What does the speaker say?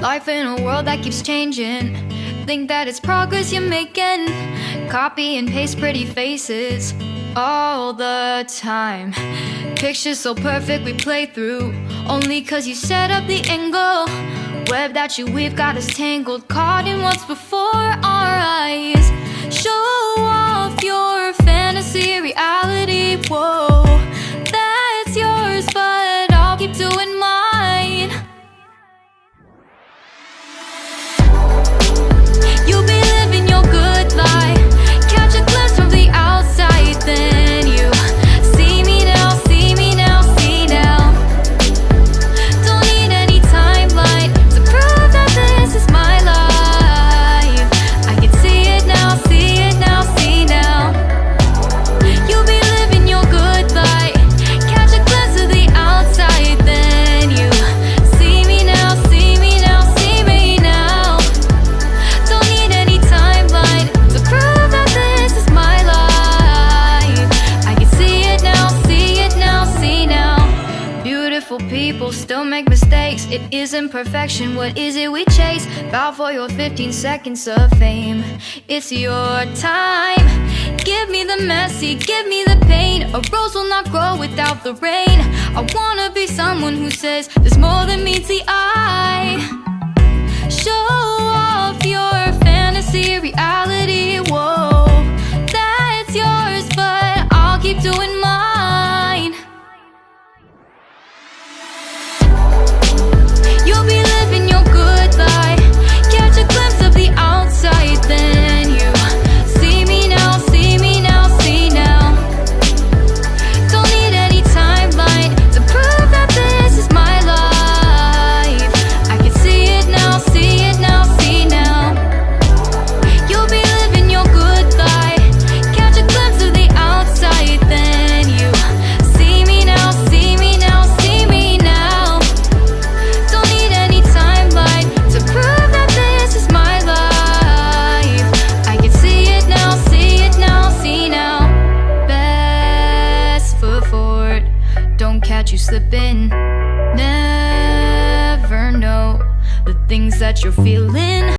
Life in a world that keeps changing. Think that it's progress you're making. Copy and paste pretty faces all the time. Pictures so perfect we play through, only cause you set up the angle. Web that you weave got us tangled, caught in what's before our eyes. Show off your fantasy reality, whoa, that's yours, but I'll keep doing mine. You'll be living your good life, catch a glimpse from the outside, then you see me now, see me now, see now. Don't need any timeline to prove that this is my life. I can see it now, see it now, see now. You'll be living your good life, catch a glimpse of the outside, then you see me now, see me now, see me now. Don't need any timeline to prove that this is my life. I can see it now, see it now, see now. Beautiful people still make mistakes. It isn't perfection, what is it we chase? Bow for your 15 seconds of fame. It's your time. Give me the messy, give me the pain. A rose will not grow without the rain. I wanna be someone who says there's more than meets the eye. Show off your fantasy reality, whoa, that's yours, but I'll keep doing mine. You'll be living your good life, catch a glimpse of the outside, then you see me now, see me now, see now. Don't need any timeline to prove that this is my life. I can see it now, see it now, see now. You'll be living your good life, catch a glimpse of the outside, then you see me now, see me now, see me now. Don't need any timeline to prove that this is my life. I can see it now, see it now, see now. Best foot forward, don't catch you slipping. Never know the things that you're feeling.